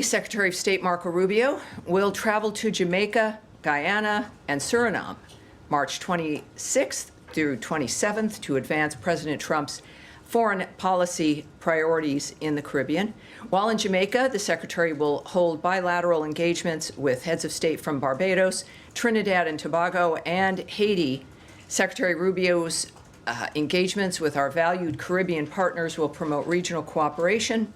Secretary of State Marco Rubio will travel to Jamaica, Guyana, and Suriname March 26th through 27th to advance President Trump's foreign policy priorities in the Caribbean. While in Jamaica, the Secretary will hold bilateral engagements with heads of state from Barbados, Trinidad and Tobago, and Haiti. Secretary Rubio's engagements with our valued Caribbean partners will promote regional cooperation,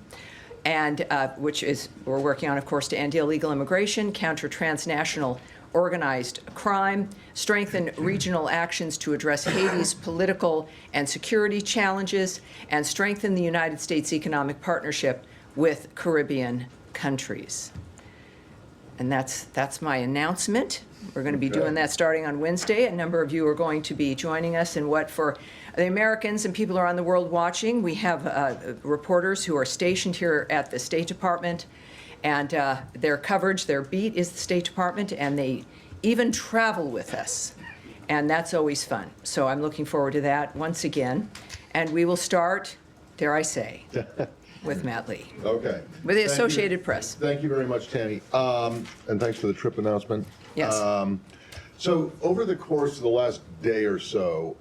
and which is we're working on, of course, to end illegal immigration, counter transnational organized crime, strengthen regional actions to address Haiti's political and security challenges, and strengthen the United States economic partnership with Caribbean countries. And that's my announcement. We're going to be doing that starting on Wednesday. A number of you are going to be joining us in what, for the Americans and people around the world watching, we have reporters who are stationed here at the State Department, and their coverage, their beat is the State Department, and they even travel with us. And that's always fun. So I'm looking forward to that once again. And we will start, dare I say, with Matt Lee. Okay. With the Associated Press. Thank you very much, Tanny. And thanks for the trip announcement. Yes. So over the course of the last day or so,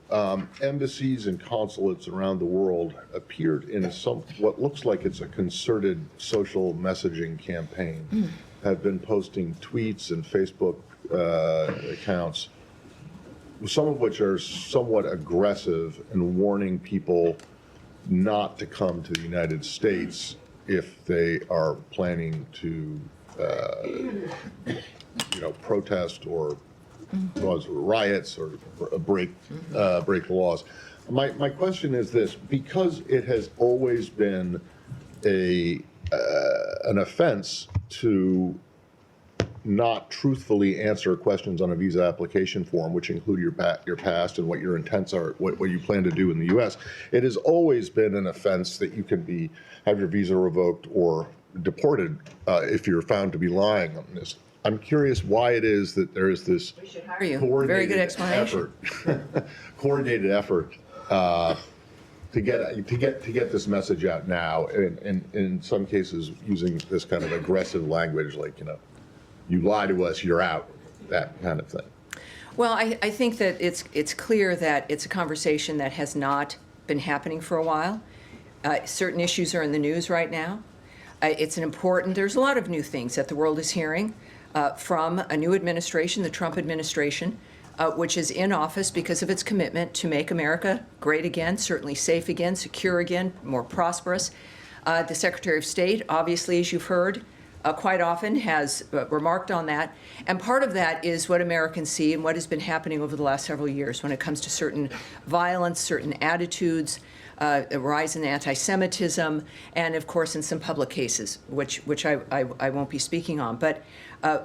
embassies and consulates around the world appeared in what looks like it's a concerted social messaging campaign, have been posting tweets and Facebook accounts, some of which are somewhat aggressive and warning people not to come to the United States if they are planning to, protest or cause riots or break the laws. My question is this: because it has always been an offense to not truthfully answer questions on a visa application form, which include your past and what your intents are, what you plan to do in the U.S. It has always been an offense that you can have your visa revoked or deported if you're found to be lying on this. I'm curious why it is that there is this Very good explanation. coordinated effort to get this message out now, and in some cases using this kind of aggressive language, like, you lie to us, you're out, that kind of thing. Well, I think that it's clear that it's a conversation that has not been happening for a while. Certain issues are in the news right now. There's a lot of new things that the world is hearing from a new administration, the Trump administration, which is in office because of its commitment to make America great again, certainly safe again, secure again, more prosperous. The Secretary of State, obviously, as you've heard, quite often has remarked on that. And part of that is what Americans see and what has been happening over the last several years when it comes to certain violence, certain attitudes, a rise in anti-Semitism, and of course in some public cases, which I won't be speaking on. But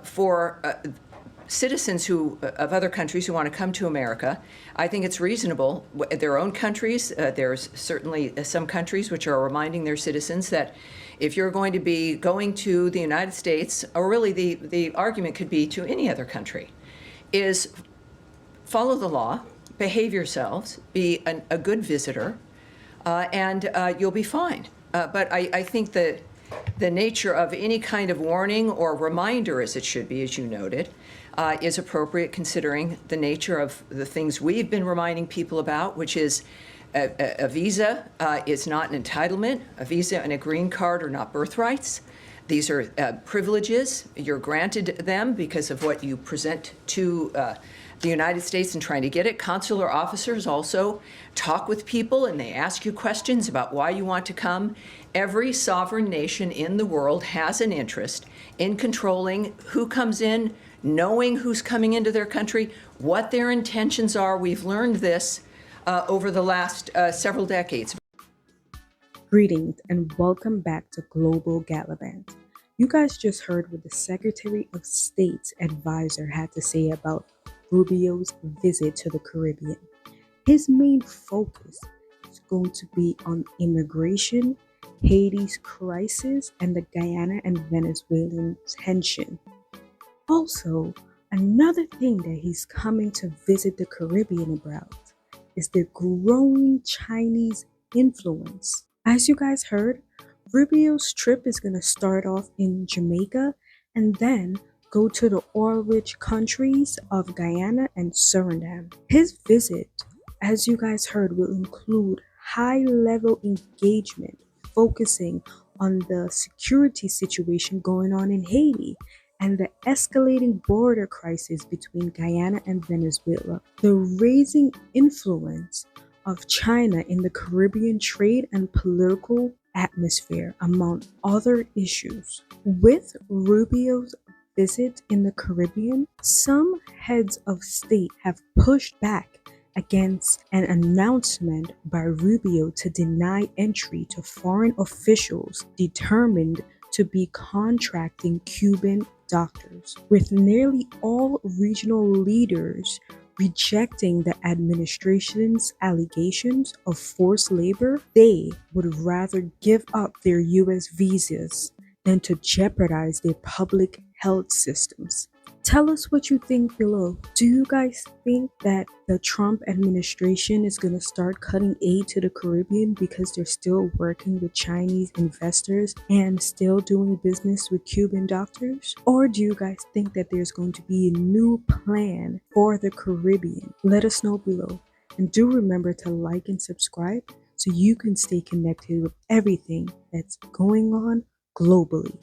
for citizens of other countries who want to come to America, I think it's reasonable. Their own countries, there's certainly some countries which are reminding their citizens that if you're going to be going to the United States, or really the argument could be to any other country, is follow the law, behave yourselves, be a good visitor, and you'll be fine. But I think that the nature of any kind of warning or reminder, as it should be, as you noted, is appropriate considering the nature of the things we've been reminding people about, which is a visa is not an entitlement. A visa and a green card are not birthrights. These are privileges. You're granted them because of what you present to the United States in trying to get it. Consular officers also talk with people and they ask you questions about why you want to come. Every sovereign nation in the world has an interest in controlling who comes in, knowing who's coming into their country, what their intentions are. We've learned this over the last several decades. Greetings and welcome back to Global Gallivant. You guys just heard what the Secretary of State's advisor had to say about Rubio's visit to the Caribbean. His main focus is going to be on immigration, Haiti's crisis, and the Guyana and Venezuelan tension. Also, another thing that he's coming to visit the Caribbean about is the growing Chinese influence. As you guys heard, Rubio's trip is going to start off in Jamaica and then go to the oil-rich countries of Guyana and Suriname. His visit, as you guys heard, will include high-level engagement focusing on the security situation going on in Haiti and the escalating border crisis between Guyana and Venezuela, the raising influence of China in the Caribbean trade and political atmosphere, among other issues. With Rubio's visit in the Caribbean, some heads of state have pushed back against an announcement by Rubio to deny entry to foreign officials determined to be contracting Cuban doctors. With nearly all regional leaders rejecting the administration's allegations of forced labor, they would rather give up their US visas than to jeopardize their public health systems. Tell us what you think below. Do you guys think that the Trump administration is going to start cutting aid to the Caribbean because they're still working with Chinese investors and still doing business with Cuban doctors? Or do you guys think that there's going to be a new plan for the Caribbean? Let us know below. And do remember to like and subscribe so you can stay connected with everything that's going on globally.